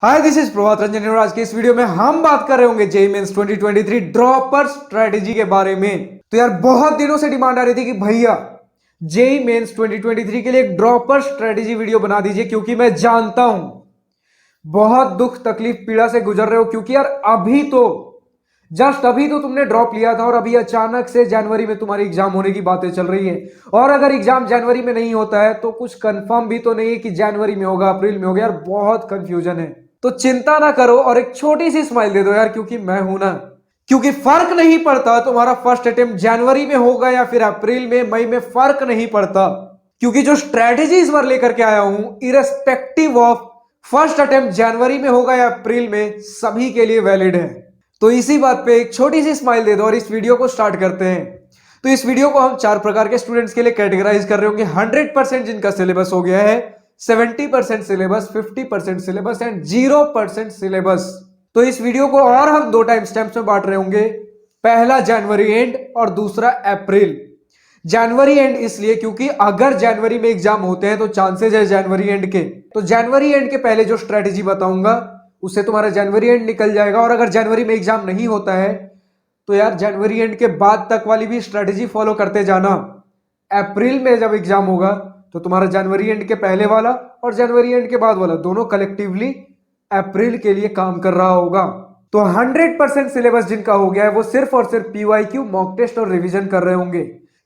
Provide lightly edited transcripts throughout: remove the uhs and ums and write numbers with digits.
Hi this is Prabhat Ranjan और आज के इस वीडियो में हम बात कर रहे होंगे जेईई मेंस 2023 ड्रॉपर स्ट्रेटेजी के बारे में। तो यार बहुत दिनों से डिमांड आ रही थी कि भैया जेईई मेंस 2023 के लिए एक ड्रॉपर स्ट्रेटेजी वीडियो बना दीजिए, क्योंकि मैं जानता हूं बहुत दुख तकलीफ पीड़ा से गुजर रहे हो। क्योंकि यार अभी तो तुमने ड्रॉप लिया था और अभी अचानक से जनवरी में तुम्हारी एग्जाम होने की बातें चल रही है। और अगर एग्जाम जनवरी में नहीं होता है तो कुछ कंफर्म भी तो नहीं है कि जनवरी में होगा अप्रैल में होगा। यार बहुत कंफ्यूजन है, तो चिंता ना करो और एक छोटी सी स्माइल दे दो यार, क्योंकि मैं हूं ना। क्योंकि फर्क नहीं पड़ता तुम्हारा फर्स्ट अटेम्प्ट जनवरी में होगा या फिर अप्रैल में, मई में, फर्क नहीं पड़ता। क्योंकि जो स्ट्रेटेजी इस बार लेकर के आया हूं, इरेस्पेक्टिव ऑफ फर्स्ट अटेम्प्ट जनवरी में होगा या अप्रैल में, सभी के लिए वैलिड है। तो इसी बात पे एक छोटी सी स्माइल दे दो और इस वीडियो को स्टार्ट करते हैं। तो इस वीडियो को हम 4 प्रकार के स्टूडेंट्स के लिए कैटेगराइज कर रहे होंगे। 100% जिनका सिलेबस हो गया है, 70% सिलेबस, 50% सिलेबस एंड 0% सिलेबस। तो इस वीडियो को और हम 2 टाइम स्टैम्प्स में बांट रहे होंगे। पहला जनवरी एंड और दूसरा अप्रैल। जनवरी एंड इसलिए क्योंकि अगर जनवरी में एग्जाम होते हैं तो चांसेस है जनवरी एंड के। तो जनवरी एंड के पहले जो स्ट्रेटेजी बताऊंगा उससे तुम्हारा जनवरी एंड निकल जाएगा। और अगर जनवरी में एग्जाम नहीं होता है तो यार जनवरी एंड के बाद तक वाली भी स्ट्रेटेजी फॉलो करते जाना। अप्रैल में जब एग्जाम होगा तो तुम्हारा जनवरी एंड के पहले वाला और जनवरी एंड के बाद वाला दोनों कलेक्टिवली अप्रैल के लिए काम कर रहा होगा। तो 100% सिलेबस जिनका हो गया है वो सिर्फ और सिर्फ पीवाईक्यू, मॉक टेस्ट और रिवीजन कर रहे होंगे।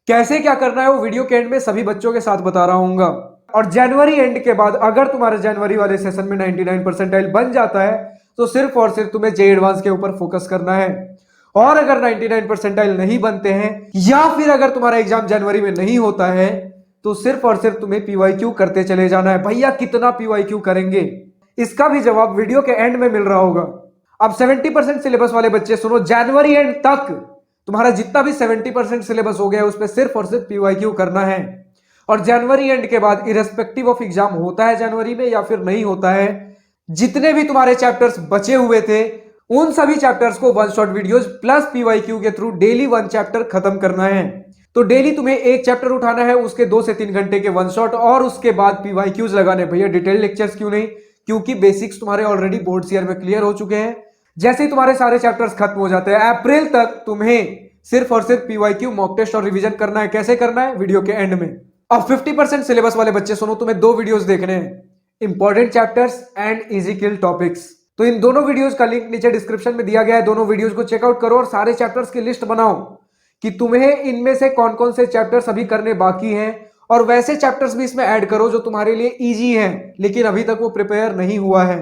कैसे क्या करना है वो वीडियो के एंड में सभी बच्चों के साथ बता रहा हूँ। और जनवरी एंड के बाद अगर तुम्हारे जनवरी वाले सेशन में 99 परसेंटाइल बन जाता है तो सिर्फ और सिर्फ तुम्हें जेईई एडवांस के ऊपर फोकस करना है। और अगर 99 परसेंटाइल नहीं बनते हैं या फिर अगर तुम्हारा एग्जाम जनवरी में नहीं होता है तो सिर्फ और सिर्फ तुम्हें पीवाईक्यू करते चले जाना है। भैया कितना पीवाईक्यू करेंगे, इसका भी जवाब वीडियो के एंड में मिल रहा होगा। अब 70% सिलेबस वाले बच्चे सुनो, जनवरी एंड तक तुम्हारा जितना भी 70% सिलेबस हो गया उस पर सिर्फ और सिर्फ पीवाईक्यू करना है। और जनवरी एंड के बाद इरेस्पेक्टिव ऑफ एग्जाम होता है जनवरी में या फिर नहीं होता है, जितने भी तुम्हारे चैप्टर्स बचे हुए थे उन सभी चैप्टर्स को one shot videos plus PYQ के थ्रू डेली 1 चैप्टर खत्म करना है। तो डेली तुम्हें 1 चैप्टर उठाना है, उसके 2 से 3 घंटे के वन शॉट और उसके बाद पीवाईक्यूज लगाने। भैया डिटेल लेक्चर्स क्यों नहीं, क्योंकि बेसिक्स तुम्हारे ऑलरेडी बोर्ड ईयर में क्लियर हो चुके हैं। जैसे ही तुम्हारे सारे चैप्टर्स खत्म हो जाते हैं अप्रैल तक तुम्हें सिर्फ और सिर्फ पीवाईक्यू, मॉक टेस्ट और रिवीजन करना है। कैसे करना है वीडियो के एंड में। अब 50% सिलेबस वाले बच्चे सुनो, तुम्हें 2 वीडियोस देखने हैं, important chapters and easy kill topics. तो इन दोनों वीडियोस का लिंक नीचे डिस्क्रिप्शन में दिया गया है। दोनों वीडियोस को चेकआउट करो और सारे चैप्टर्स की लिस्ट बनाओ कि तुम्हें इनमें से कौन कौन से चैप्टर्स अभी करने बाकी हैं, और वैसे चैप्टर्स भी इसमें ऐड करो जो तुम्हारे लिए इजी हैं लेकिन अभी तक वो प्रिपेयर नहीं हुआ है।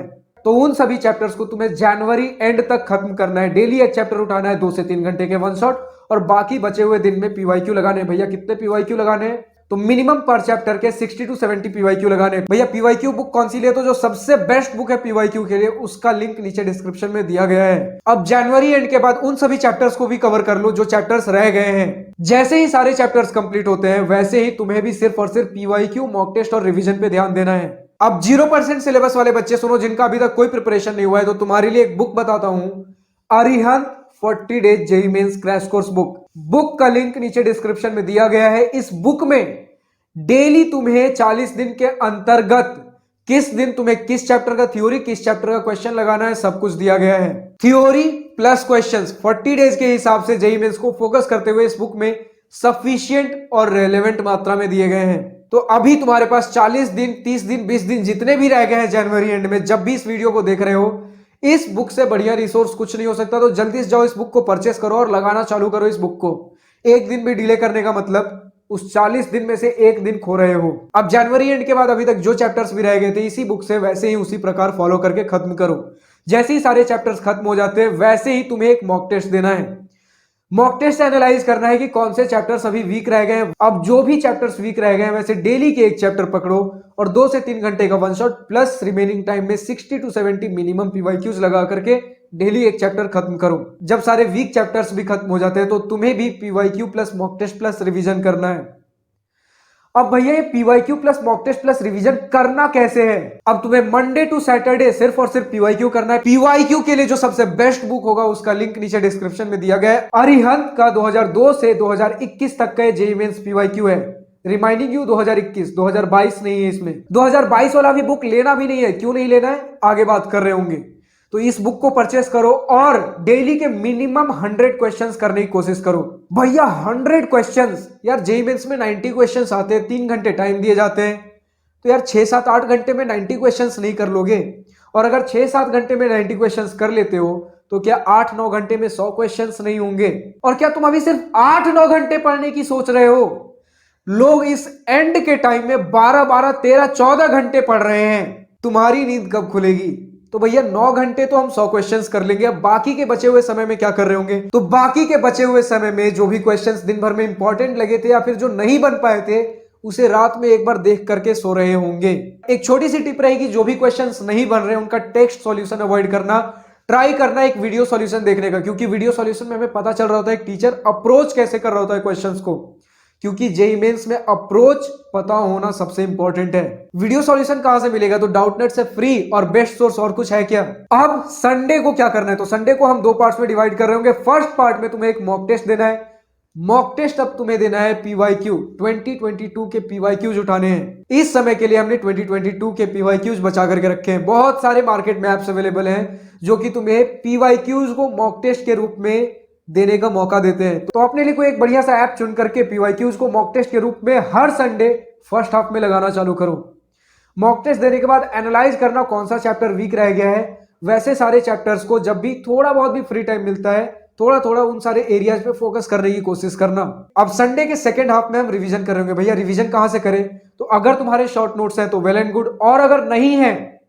तो उन सभी चैप्टर्स को तुम्हें जनवरी एंड तक खत्म करना है। डेली 1 चैप्टर उठाना है, 2 से 3 घंटे के वन शॉट, और बाकी बचे हुए दिन में पीवाईक्यू लगाने। भैया कितने पीवाईक्यू लगाने हैं, तो मिनिमम पर चैप्टर के 60 to 70 पीवाईक्यू लगाने। भैया पीवाईक्यू बुक कौन सी ले, तो जो सबसे बेस्ट बुक है पीवाईक्यू के लिए उसका लिंक नीचे डिस्क्रिप्शन में दिया गया है। अब जनवरी एंड के बाद उन सभी चैप्टर्स को भी कवर कर लो जो चैप्टर्स रह गए हैं। जैसे ही सारे चैप्टर्स कंप्लीट होते हैं वैसे ही तुम्हें भी सिर्फ और सिर्फ पीवाईक्यू, मॉक टेस्ट और रिवीजन पे ध्यान देना है। अब 0% सिलेबस वाले बच्चे सुनो, जिनका अभी तक कोई प्रिपरेशन नहीं हुआ है, तो तुम्हारे लिए एक बुक बताता हूं, Arihant 40 days JEE mains crash course book का लिंक नीचे डिस्क्रिप्शन में दिया गया है। इस बुक में डेली तुम्हें 40 दिन के अंतर्गत किस दिन तुम्हें किस चैप्टर का थ्योरी, किस चैप्टर का क्वेश्चन लगाना है, सब कुछ दिया गया है। थ्योरी प्लस क्वेश्चंस 40 डेज के हिसाब से जेईई मेंस को फोकस करते हुए इस बुक में सफिशिएंट और रेलेवेंट मात्रा में दिए गए हैं। तो अभी तुम्हारे पास 40 दिन, 30 दिन, 20 दिन जितने भी रह गए हैं जनवरी एंड में, जब भी इस वीडियो को देख रहे हो, इस बुक से बढ़िया रिसोर्स कुछ नहीं हो सकता। तो जल्दी से जाओ इस बुक को परचेस करो और लगाना चालू करो इस बुक को। एक दिन भी डिले करने का मतलब उस 40 दिन में से एक दिन खो रहे हो। अब जनवरी एंड के बाद अभी तक जो चैप्टर्स भी रह गए थे इसी बुक से वैसे ही उसी प्रकार फॉलो करके खत्म करो। जैसे ही सारे चैप्टर्स खत्म हो जाते हैं वैसे ही तुम्हें एक मॉक टेस्ट देना है। मॉक टेस्ट एनालाइज करना है कि कौन से चैप्टर्स अभी वीक रह गए हैं। अब जो भी चैप्टर्स वीक रह गए हैं वैसे डेली के 1 चैप्टर पकड़ो और 2 से 3 घंटे का one shot plus remaining time में 60 to 70 मिनिमम पीवाईक्यूज लगा करके डेली 1 चैप्टर खत्म करो। जब सारे वीक चैप्टर्स भी खत्म हो जाते हैं तो तुम्हें भी PYQ plus mock test plus revision करना है। अब भैया ये PYQ plus mock test plus revision करना कैसे है। अब तुम्हें मंडे टू सैटरडे सिर्फ और सिर्फ पीवाईक्यू करना है। पीवाईक्यू के लिए जो सबसे बेस्ट बुक होगा उसका लिंक नीचे डिस्क्रिप्शन में दिया गया है। अरिहंत का 2002 से 2021 तक का जेईई मेंस पीवाईक्यू है। रिमाइंडिंग यू 2021, 2022 नहीं है इसमें। 2022 वाला भी बुक लेना भी नहीं है। क्यों नहीं लेना है, आगे बात कर रहे होंगे। तो इस बुक को परचेस करो और डेली के मिनिमम 100 क्वेश्चंस करने की कोशिश करो। भैया 100 क्वेश्चंस, यार जेईई मेंस में 90 क्वेश्चंस आते हैं, 3 घंटे टाइम दिए जाते हैं। तो यार 6-7-8 घंटे में 90 क्वेश्चंस नहीं कर लोगे। और अगर 6-7 घंटे में 90 क्वेश्चंस कर लेते हो तो क्या 8-9 घंटे में 100 क्वेश्चंस नहीं होंगे? और क्या तुम अभी सिर्फ 8-9 घंटे पढ़ने की सोच रहे हो? लोग इस एंड के टाइम में 12-12, 13-14 घंटे पढ़ रहे हैं। तुम्हारी नींद कब खुलेगी? तो भैया 9 घंटे तो हम 100 क्वेश्चंस कर लेंगे। अब बाकी के बचे हुए समय में क्या कर रहे होंगे? तो बाकी के बचे हुए समय में जो भी क्वेश्चंस दिन भर में इंपॉर्टेंट लगे थे या फिर जो नहीं बन पाए थे, उसे रात में एक बार देख करके सो रहे होंगे। एक छोटी सी टिप रहेगी, जो भी क्वेश्चंस नहीं बन रहे उनका टेक्स्ट सॉल्यूशन अवॉइड करना, ट्राई करना एक वीडियो सॉल्यूशन देखने का। क्योंकि वीडियो सॉल्यूशन में हमें पता चल रहा होता है टीचर अप्रोच कैसे कर रहा होता है क्वेश्चंस को। क्योंकि जेईई मेंस में अप्रोच पता होना सबसे इंपॉर्टेंट है। वीडियो सॉल्यूशन कहां से मिलेगा? तो डाउटनेट से फ्री और बेस्ट सोर्स और कुछ है क्या? अब संडे को क्या करना है? तो संडे को हम 2 पार्ट्स में डिवाइड कर रहे होंगे। फर्स्ट पार्ट में तुम्हें एक मॉक टेस्ट देना है। मॉक टेस्ट अब तुम्हें देना है पीवाईक्यू, 2022 के पीवाईक्यूज उठाने हैं। इस समय के लिए हमने 2022 के पीवाईक्यूज बचा करके रखे हैं। बहुत सारे मार्केट में ऐप्स अवेलेबल हैं जो कि तुम्हें पीवाईक्यूज को मॉक टेस्ट के रूप में देने का मौका देते हैं। तो अपने लिए कोई एक बढ़िया सा ऐप चुन करके पीवाईक्यूज को मॉक टेस्ट के रूप में हर संडे फर्स्ट हाफ में लगाना चालू करो। मॉक टेस्ट देने के बाद एनालाइज करना कौन सा चैप्टर वीक रह गया है। वैसे सारे चैप्टर्स को जब भी थोड़ा बहुत भी फ्री टाइम मिलता है, थोड़ा थोड़ा उन सारे एरियाज पे फोकस करने की कोशिश करना। अब संडे के सेकंड हाफ में हम रिवीजन करेंगे। भैया रिवीजन कहां से करें? तो अगर तुम्हारे शॉर्ट नोट्स हैं तो वेल एंड गुड, और अगर नहीं है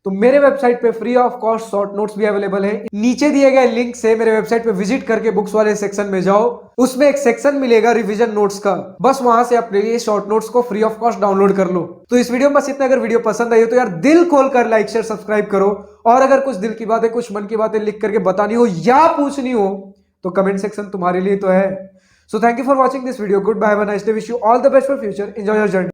तो मेरे वेबसाइट पे free of cost short notes भी अवेलेबल है। नीचे दिए गए लिंक से मेरे वेबसाइट पे विजिट करके बुक्स वाले सेक्शन में जाओ, उसमें एक सेक्शन मिलेगा रिवीजन नोट्स का, बस वहां से अपने लिए शॉर्ट नोट्स को फ्री ऑफ कॉस्ट डाउनलोड कर लो। तो इस वीडियो में बस इतना। अगर वीडियो पसंद आई हो तो यार दिल खोल कर लाइक शेयर सब्सक्राइब करो, और अगर कुछ दिल की बातें, कुछ मन की बातें लिख करके बतानी हो या पूछनी हो तो कमेंट सेक्शन तुम्हारे लिए तो है। So thank you for watching this video. Good bye, have a nice day, wish you all the best for future, enjoy your journey.